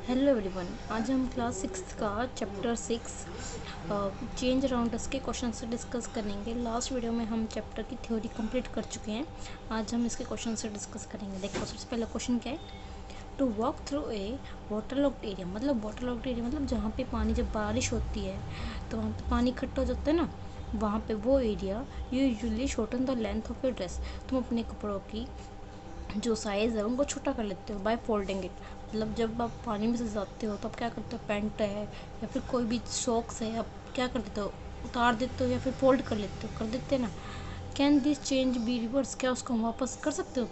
Hello everyone, आज हम class 6 का चैप्टर 6 चेंज अराउंड अस के क्वेश्चन से डिस्कस करेंगे। लास्ट वीडियो में हम चैप्टर की थ्योरी कंप्लीट कर चुके हैं। आज हम इसके क्वेश्चन से डिस्कस करेंगे। देखो, सबसे पहला क्वेश्चन क्या है। To walk through a water locked area, मतलब वाटर लॉक्ड एरिया मतलब जहाँ पे पानी, जब बारिश होती है तो वहाँ पे पानी इकट्ठा हो जाता है ना, वहाँ पे वो area you usually shorten the length of your dress. तुम अपने कपड़ों की जो साइज़ है उनको छोटा कर लेते हो बाय फोल्डिंग इट। मतलब जब आप पानी में से जाते हो तो आप क्या करते हो, पैंट है या फिर कोई भी सॉक्स है, आप क्या कर देते हो, उतार देते हो या फिर फोल्ड कर लेते हो, कर देते हैं ना। Can this change be reverse, क्या उसको हम वापस कर सकते हो?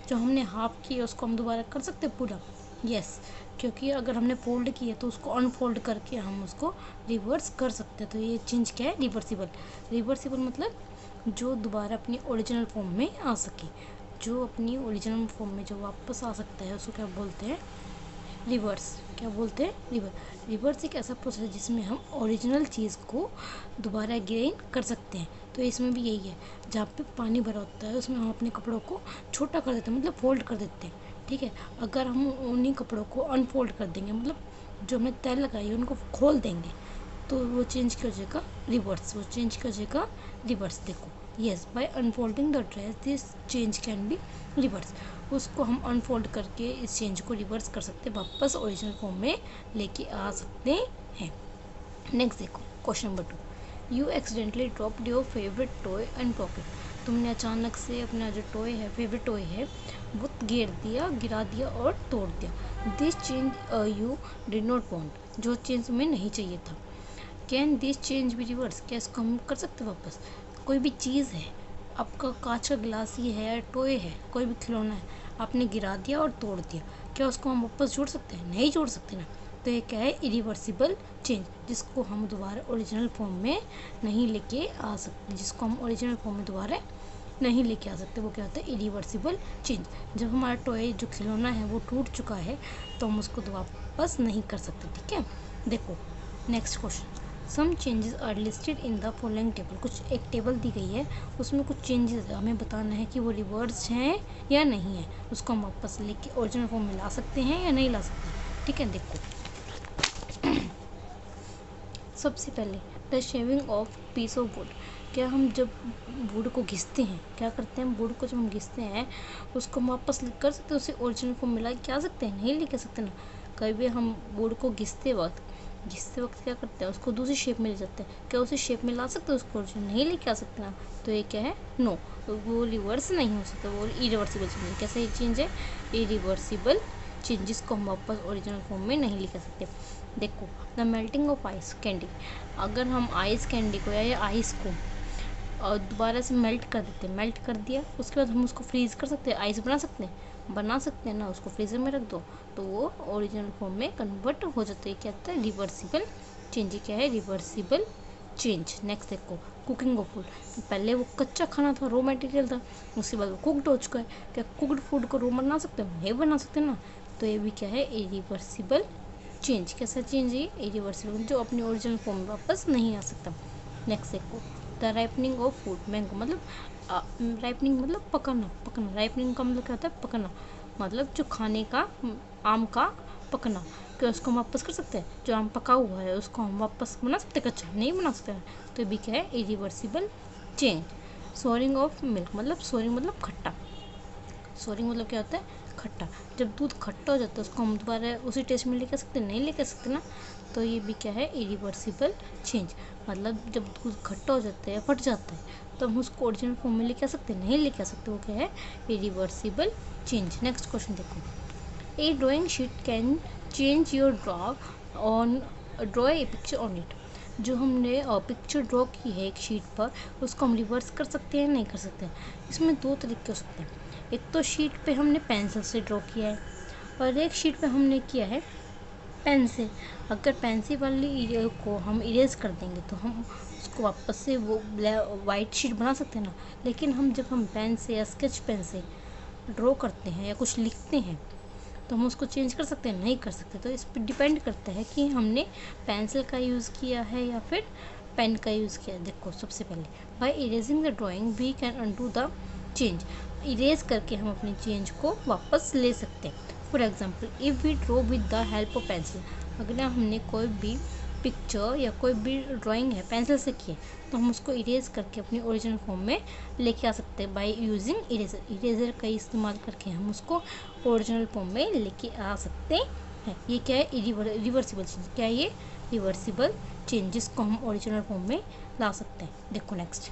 जो हमने हाफ किया उसको हम दोबारा कर सकते हो पूरा? यस, क्योंकि अगर हमने फोल्ड किया तो उसको अनफोल्ड करके हम उसको रिवर्स कर सकते हैं। तो ये चेंज क्या है? रिवर्सिबल। रिवर्सिबल मतलब जो दोबारा अपनी ओरिजिनल फॉर्म में आ सके, जो अपनी ओरिजिनल फॉर्म में जो वापस आ सकता है उसको क्या बोलते हैं? रिवर्स। क्या बोलते हैं? रिवर्स एक ऐसा प्रोसेस है जिसमें हम ओरिजिनल चीज़ को दोबारा गेन कर सकते हैं। तो इसमें भी यही है, जहाँ पे पानी भरा होता है उसमें हम अपने कपड़ों को छोटा कर देते हैं, मतलब फोल्ड कर देते हैं। ठीक है, अगर हम उन्हीं कपड़ों को अनफोल्ड कर देंगे, मतलब जो हमने तय लगाई है उनको खोल देंगे, तो वो चेंज क्या हो जाएगा? रिवर्स। वो चेंज क्या हो जाएगा? रिवर्स। देखो, yes, by unfolding the dress this change can be reverse. उसको हम अनफोल्ड करके इस चेंज को रिवर्स कर सकते हैं, वापस ओरिजिनल फॉर्म में लेके आ सकते हैं। नेक्स्ट देखो, question number 2। You accidentally dropped your favourite toy and broke it. तुमने अचानक से अपना जो टॉय है, फेवरेट टॉय है, वो गिरा दिया और तोड़ दिया। This change you did not want, जो चेंज तुम्हें नहीं चाहिए था। Can this change be reverse, क्या इसको हम कर सकते हैं वापस? कोई भी चीज़ है, आपका कांच का गिलास ही है या टॉय है, कोई भी खिलौना है, आपने गिरा दिया और तोड़ दिया, क्या उसको हम वापस जोड़ सकते हैं? नहीं जोड़ सकते ना। तो ये क्या है? इरिवर्सिबल चेंज, जिसको हम दोबारा ओरिजिनल फॉर्म में नहीं लेके आ सकते, जिसको हम ओरिजिनल फॉर्म में दोबारा नहीं लेके आ सकते, वो क्या होता है? Irreversible change. जब हमारा टॉय जो खिलौना है वो टूट चुका है तो हम उसको वापस नहीं कर सकते। ठीक है, देखो next question. Some changes are listed in the following table. कुछ एक टेबल दी गई है, उसमें कुछ चेंजेस है, हमें बताना है कि वो रिवर्स हैं या नहीं है। उसको हम वापस लेके ओरिजिनल फॉर्म में ला सकते हैं या नहीं ला सकते। ठीक है, देखो सबसे पहले the shaving of peace of would. क्या हम जब वुड को घिसते हैं, क्या करते हैं, वुड को जब हम घिसते हैं उसको हम वापस कर सकते हैं, उसे ओरिजिनल फॉर्म में ला के आ सकते हैं? नहीं लेके सकते ना। कभी हम वुड को घिसते वक्त क्या करते हैं, उसको दूसरी शेप में ले जाते हैं, क्या उसी शेप में ला सकते हैं उसको? ओरिजिनल नहीं लेके आ सकते ना। तो ये क्या है? नो, वो रिवर्स नहीं हो सकता, वो इरिवर्सिबल चेंज है। कैसे चेंज है? इरिवर्सिबल चेंज, जिसको हम वापस ओरिजिनल फॉर्म में नहीं लेके सकते। देखो, the melting of ice candy. अगर हम आइस कैंडी को या आइस को और दोबारा से मेल्ट कर देते हैं, मेल्ट कर दिया, उसके बाद हम उसको फ्रीज़ कर सकते हैं, आइस बना सकते हैं ना। उसको फ्रीज़र में रख दो तो वो ओरिजिनल फॉर्म में कन्वर्ट हो जाता है। क्या होता है? Reversible change. क्या है? Reversible change. नेक्स्ट देखो, कुकिंग ऑफ फूड। पहले वो कच्चा खाना था, रॉ मटेरियल था, उसके बाद वो कुकड हो चुका है। क्या कुकड फूड को रॉ बना सकते हैं? नहीं बना सकते ना। तो ये भी क्या है? Irreversible change. कैसा चेंज है? इरिवर्सिबल, जो अपनी ओरिजिनल फॉर्म में वापस नहीं आ सकता। नेक्स्ट देखो, the ripening of food. Mango मतलब राइपनिंग मतलब पकना। राइपनिंग का मतलब क्या होता है? पकना, मतलब जो खाने का, आम का पकना। क्या उसको हम वापस कर सकते हैं? जो आम पका हुआ है उसको हम वापस बना सकते हैं? कच्चा नहीं बना सकते हैं। तो ये भी क्या है? Irreversible change. Souring of milk, मतलब सोरिंग मतलब खट्टा। सोरिंग मतलब क्या होता है? खट्टा। जब दूध खट्टा हो जाता है उसको हम दोबारा उसी टेस्ट में लेके सकते? नहीं लेके सकते ना। तो ये भी क्या है? Irreversible change. मतलब जब दूध खट्टा हो जाता है, फट जाता है, तो हम उसको ओरिजिनल फॉर्म में लेके आ सकते? नहीं लेके आ सकते। वो क्या है? Irreversible change. नेक्स्ट क्वेश्चन देखो, a drawing sheet can change your draw a picture on it. जो हमने पिक्चर ड्रॉ की है एक शीट पर, उसको हम रिवर्स कर सकते हैं? नहीं कर सकते। इसमें दो तरीके हो सकते हैं। एक तो शीट पे हमने पेंसिल से ड्रॉ किया है और एक शीट पे हमने किया है पेन से। अगर पेंसिल वाली को हम इरेज कर देंगे तो हम उसको वापस से वो वाइट शीट बना सकते हैं ना। लेकिन जब हम पेन से या स्केच पेन से ड्रॉ करते हैं या कुछ लिखते हैं तो हम उसको चेंज कर सकते हैं? नहीं कर सकते। तो इस पर डिपेंड करता है कि हमने पेंसिल का यूज़ किया है या फिर पेन का यूज़ किया है। देखो, सबसे पहले by erasing the drawing we can undo the change. Erase करके हम अपनी चेंज को वापस ले सकते हैं। For example, if we draw with the help of pencil, अगर हमने कोई भी पिक्चर या कोई भी ड्राइंग है पेंसिल से की है तो हम उसको इरेज करके अपनी ओरिजिनल फॉर्म में लेके आ सकते हैं बाय यूजिंग इरेजर। इरेजर का इस्तेमाल करके हम उसको ओरिजिनल फॉर्म में लेके आ सकते हैं। ये क्या है? Reversible change. क्या है ये? रिवर्सिबल चेंज, जिसको हम ओरिजिनल फॉर्म में ला सकते हैं। देखो next,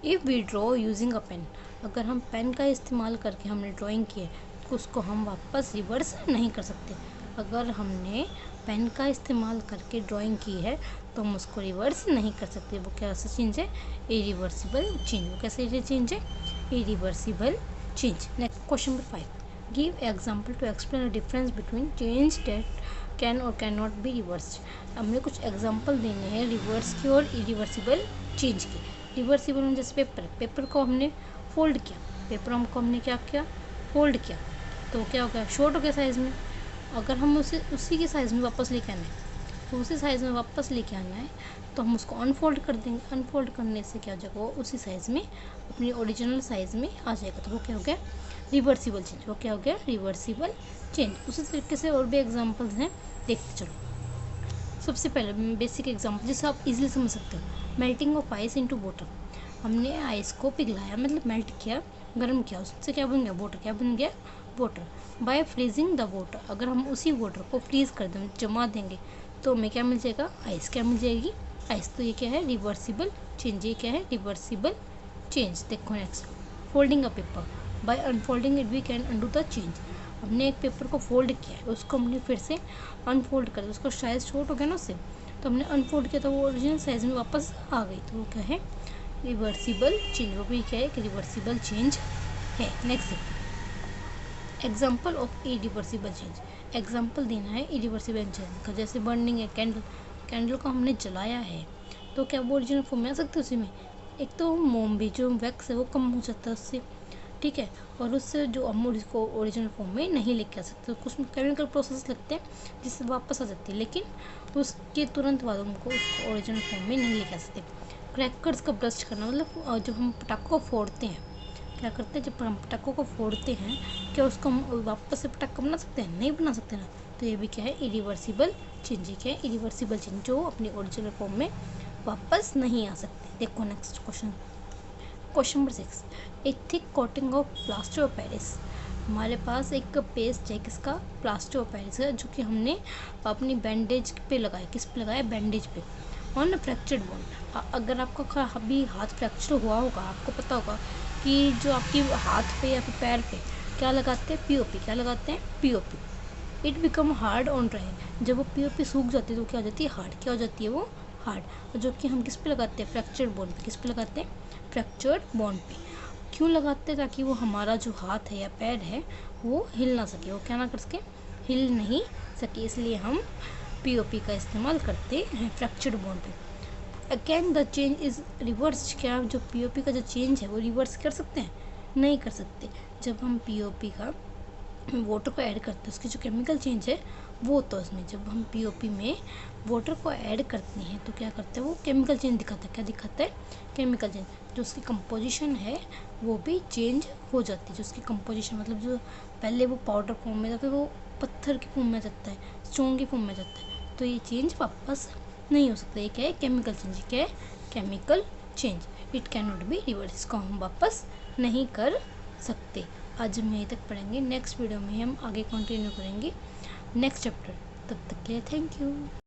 if we draw using a pen, अगर हम पेन का इस्तेमाल करके हमने ड्राइंग की है तो उसको हम वापस रिवर्स नहीं कर सकते। अगर हमने पेन का इस्तेमाल करके ड्राइंग की है तो हम उसको रिवर्स नहीं कर सकते। वो कैसा चेंज है? Irreversible change. वो कैसे चेंज है? Irreversible change. Next question number 5, give example to explain the difference between change that can और कैन नॉट बी रिवर्स्ड। हमने कुछ एग्जाम्पल देने हैं रिवर्स की और इरिवर्सिबल चेंज की। रिवर्सिबल में जैसे पेपर को हमने फोल्ड किया, पेपर हमने क्या किया? फोल्ड किया, तो क्या हो गया? शॉर्ट हो गया साइज़ में। अगर हम उसी के साइज़ में वापस लेके आना है तो उसी साइज़ में वापस लेके आना है तो हम उसको अनफोल्ड कर देंगे। अनफोल्ड करने से क्या हो जाएगा? वो उसी साइज़ में, अपनी ओरिजिनल साइज़ में आ जाएगा। तो वो क्या हो गया? Reversible change. वो क्या हो गया? Reversible change. उसी तरीके से और भी एग्जाम्पल्स हैं, देखते चलो। सबसे पहले बेसिक एग्जाम्पल जिससे आप इजीली समझ सकते हो, melting of ice into water. हमने आइस को पिघलाया, मतलब मेल्ट किया, गर्म किया, उससे क्या बन गया? वाटर। क्या बन गया? Water. By freezing the water, अगर हम उसी वाटर को फ्रीज कर दें, जमा देंगे, तो हमें क्या मिल जाएगा? आइस। क्या मिल जाएगी? आइस। तो ये क्या है? Reversible change. ये क्या है? Reversible change. देखो next, folding a paper, by unfolding it we can undo the change. हमने एक पेपर को फोल्ड किया है, उसको हमने फिर से अनफोल्ड कर दिया, उसका साइज शॉर्ट हो गया ना उससे, तो हमने अनफोल्ड किया तो वो ओरिजिनल साइज में वापस आ गई। तो वो क्या है? Reversible change. वो भी क्या है? कि रिवर्सिबल चेंज है। Next, example of irreversible change. Example देना है इरिवर्सिबल चेंज का। जैसे बर्निंग है, कैंडल, कैंडल को हमने जलाया है तो क्या वो ओरिजिनल फॉर्म में आ सकते हैं उसी में? एक तो मोम भी, जो वैक्स है वो कम हो जाता है उससे, ठीक है, और उससे जो हम उसको ओरिजिनल फॉर्म में नहीं लेके आ सकते। कुछ केमिकल प्रोसेस लगते हैं जिससे वापस आ जाती है, लेकिन उसके तुरंत बाद हमको उसको ओरिजिनल फॉर्म में नहीं लेके आ सकते। क्रैकर्स का ब्रस्ट करना, मतलब जब हम पटाखों को फोड़ते हैं, क्या करते हैं? जब हम पटाखों को फोड़ते हैं, क्या उसको हम वापस से पटाखा बना सकते हैं? नहीं बना सकते ना। तो ये भी क्या है? Irreversible change. क्या है? इरिवर्सिबल चेंज, जो अपनी ओरिजिनल फॉर्म में वापस नहीं आ सकते। देखो next question, question number 6, A thick coating of plaster of Paris. हमारे पास एक पेस्ट है, किसका? प्लास्टर ऑफ पेरिस का, जो कि हमने अपनी बैंडेज पे लगाया। किस पे लगाया? बैंडेज पे, ऑन फ्रैक्चर्ड बोन। अगर आपका अभी हाथ फ्रैक्चर हुआ होगा, आपको पता होगा कि जो आपकी हाथ पे या फिर पैर पे क्या लगाते हैं? पीओपी। क्या लगाते हैं? POP. It become hard on drawing. जब वो पीओपी सूख जाती है तो क्या हो जाती है? हार्ड। क्या हो जाती है? वो हार्ड। जो कि हम किस पे लगाते हैं? फ्रैक्चर्ड बोन पे। किस पे लगाते हैं? फ्रैक्चर्ड बोन पे। क्यों लगाते हैं? ताकि वो हमारा जो हाथ है या पैर है वो हिल ना सके, वो क्या ना कर सके? हिल नहीं सके, इसलिए हम पीओपी का इस्तेमाल करते हैं फ्रैक्चर्ड बोन पे। Again the change is reverse. क्या जो पीओपी का जो चेंज है वो रिवर्स कर सकते हैं? नहीं कर सकते। जब हम पीओपी का वाटर को ऐड करते हैं, उसकी जो केमिकल चेंज है वो होता है उसमें। जब हम पीओपी में वाटर को ऐड करते हैं तो क्या करते हैं? वो केमिकल चेंज दिखाता है। क्या दिखाता है? Chemical change. जो उसकी कंपोजिशन है वो भी चेंज हो जाती है। जो उसकी कंपोजिशन, मतलब जो पहले वो पाउडर फॉर्म में था, फिर वो पत्थर की फॉर्म में जाता है, स्टोन की फॉर्म में जाता है, तो ये चेंज वापस नहीं हो सकता। ये क्या है? Chemical change. क्या है? Chemical change. It can not be reverse. इसको हम वापस नहीं कर सकते। आज हम यहीं तक पढ़ेंगे, नेक्स्ट वीडियो में हम आगे कंटिन्यू करेंगे नेक्स्ट चैप्टर। तब तक के लिए थैंक यू।